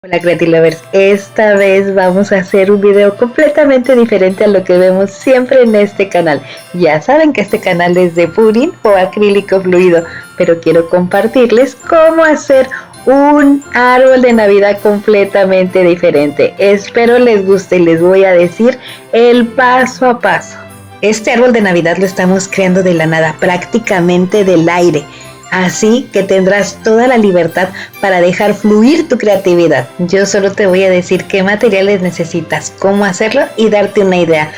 Hola Creative Lovers, esta vez vamos a hacer un video completamente diferente a lo que vemos siempre en este canal. Ya saben que este canal es de pudding o acrílico fluido, pero quiero compartirles cómo hacer un árbol de Navidad completamente diferente. Espero les guste y les voy a decir el paso a paso. Este árbol de Navidad lo estamos creando de la nada, prácticamente del aire. Así que tendrás toda la libertad para dejar fluir tu creatividad. Yo solo te voy a decir qué materiales necesitas, cómo hacerlo y darte una idea.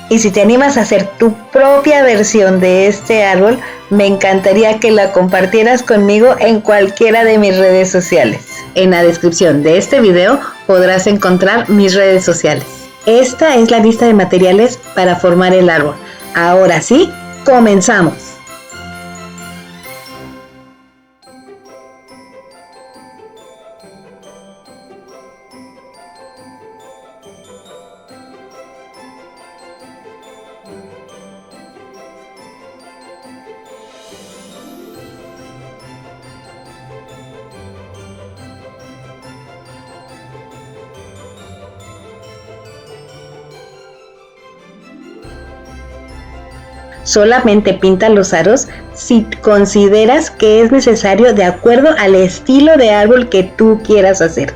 Y si te animas a hacer tu propia versión de este árbol, me encantaría que la compartieras conmigo en cualquiera de mis redes sociales. En la descripción de este video podrás encontrar mis redes sociales. Esta es la lista de materiales para formar el árbol. Ahora sí, comenzamos. Solamente pinta los aros si consideras que es necesario de acuerdo al estilo de árbol que tú quieras hacer.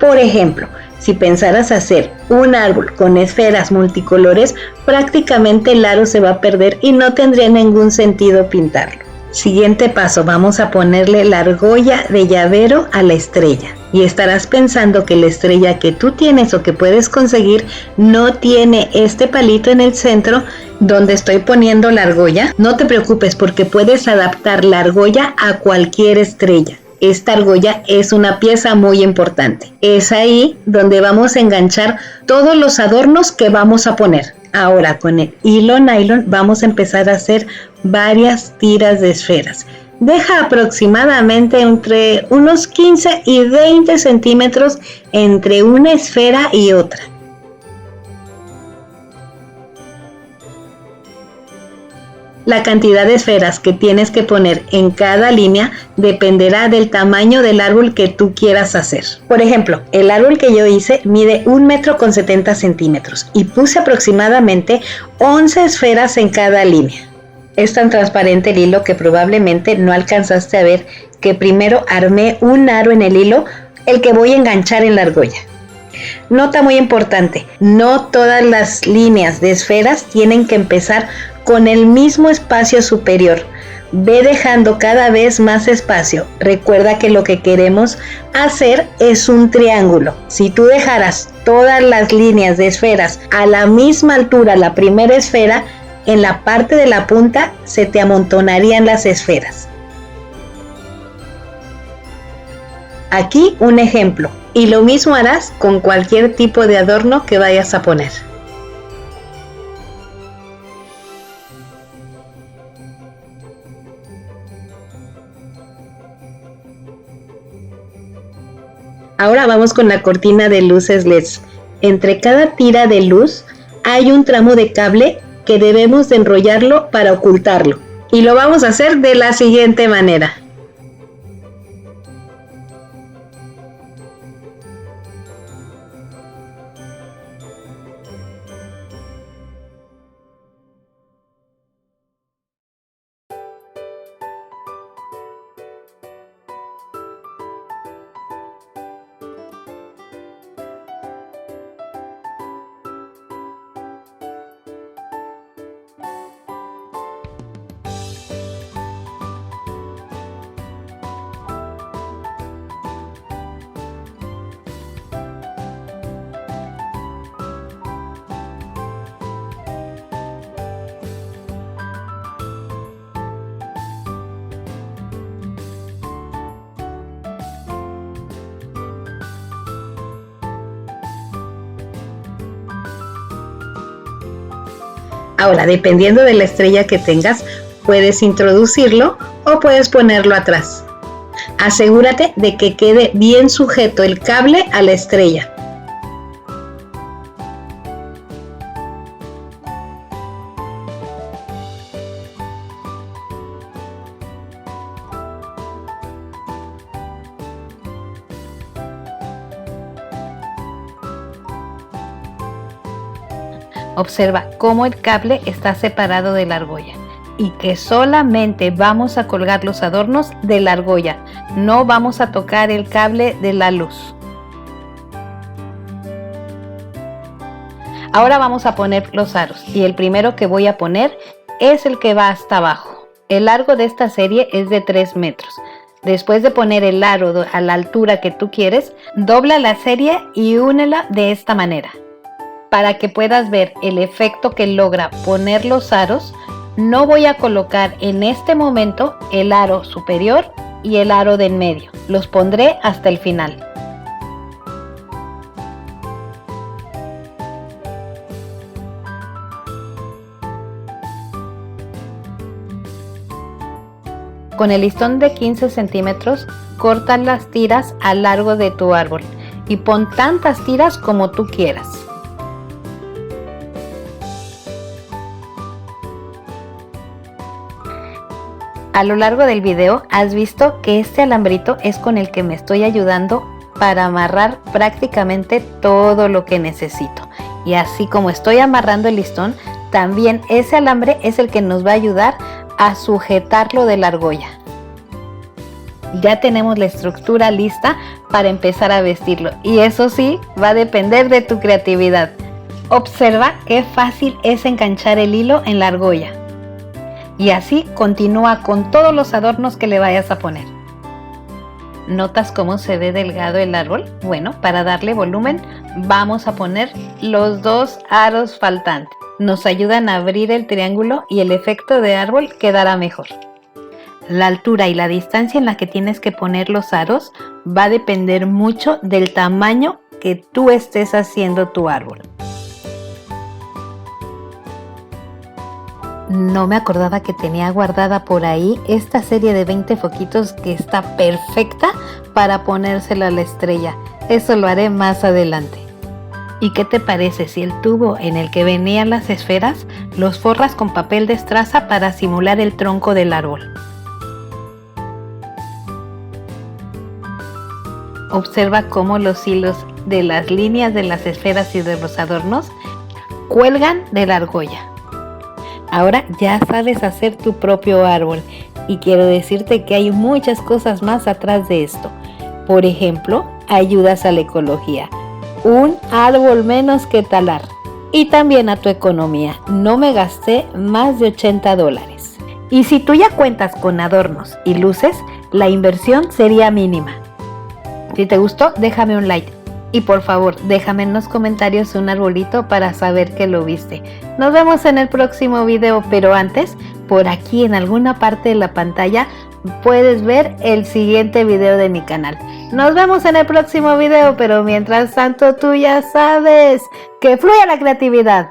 Por ejemplo, si pensaras hacer un árbol con esferas multicolores, prácticamente el aro se va a perder y no tendría ningún sentido pintarlo. Siguiente paso, vamos a ponerle la argolla de llavero a la estrella. Y estarás pensando que la estrella que tú tienes o que puedes conseguir no tiene este palito en el centro donde estoy poniendo la argolla. No te preocupes porque puedes adaptar la argolla a cualquier estrella. Esta argolla es una pieza muy importante. Es ahí donde vamos a enganchar todos los adornos que vamos a poner. Ahora con el hilo nylon vamos a empezar a hacer varias tiras de esferas. Deja aproximadamente entre unos 15 y 20 centímetros entre una esfera y otra. La cantidad de esferas que tienes que poner en cada línea dependerá del tamaño del árbol que tú quieras hacer. Por ejemplo, el árbol que yo hice mide 1,70 m y puse aproximadamente 11 esferas en cada línea. Es tan transparente el hilo que probablemente no alcanzaste a ver que primero armé un aro en el hilo, el que voy a enganchar en la argolla. Nota muy importante, no todas las líneas de esferas tienen que empezar con el mismo espacio superior. Ve dejando cada vez más espacio. Recuerda que lo que queremos hacer es un triángulo. Si tú dejaras todas las líneas de esferas a la misma altura, la primera esfera, en la parte de la punta se te amontonarían las esferas. Aquí un ejemplo. Y lo mismo harás con cualquier tipo de adorno que vayas a poner. Ahora vamos con la cortina de luces LEDs. Entre cada tira de luz hay un tramo de cable que debemos de enrollarlo para ocultarlo. Y lo vamos a hacer de la siguiente manera. Ahora, dependiendo de la estrella que tengas, puedes introducirlo o puedes ponerlo atrás. Asegúrate de que quede bien sujeto el cable a la estrella. Observa cómo el cable está separado de la argolla y que solamente vamos a colgar los adornos de la argolla, no vamos a tocar el cable de la luz. Ahora vamos a poner los aros y el primero que voy a poner es el que va hasta abajo. El largo de esta serie es de 3 metros. Después de poner el aro a la altura que tú quieres, dobla la serie y únela de esta manera. Para que puedas ver el efecto que logra poner los aros, no voy a colocar en este momento el aro superior y el aro de en medio. Los pondré hasta el final. Con el listón de 15 centímetros, corta las tiras a lo largo de tu árbol y pon tantas tiras como tú quieras. A lo largo del video has visto que este alambrito es con el que me estoy ayudando para amarrar prácticamente todo lo que necesito. Y así como estoy amarrando el listón, también ese alambre es el que nos va a ayudar a sujetarlo de la argolla. Ya tenemos la estructura lista para empezar a vestirlo y eso sí, va a depender de tu creatividad. Observa qué fácil es enganchar el hilo en la argolla. Y así continúa con todos los adornos que le vayas a poner. ¿Notas cómo se ve delgado el árbol? Bueno, para darle volumen vamos a poner los 2 aros faltantes. Nos ayudan a abrir el triángulo y el efecto de árbol quedará mejor. La altura y la distancia en la que tienes que poner los aros va a depender mucho del tamaño que tú estés haciendo tu árbol. No me acordaba que tenía guardada por ahí esta serie de 20 foquitos que está perfecta para ponérsela a la estrella. Eso lo haré más adelante. ¿Y qué te parece si el tubo en el que venían las esferas los forras con papel de estraza para simular el tronco del árbol? Observa cómo los hilos de las líneas de las esferas y de los adornos cuelgan de la argolla. Ahora ya sabes hacer tu propio árbol y quiero decirte que hay muchas cosas más atrás de esto. Por ejemplo, ayudas a la ecología. Un árbol menos que talar. Y también a tu economía. No me gasté más de $80. Y si tú ya cuentas con adornos y luces, la inversión sería mínima. Si te gustó, déjame un like. Y por favor, déjame en los comentarios un arbolito para saber que lo viste. Nos vemos en el próximo video, pero antes, por aquí en alguna parte de la pantalla, puedes ver el siguiente video de mi canal. Nos vemos en el próximo video, pero mientras tanto tú ya sabes que fluya la creatividad.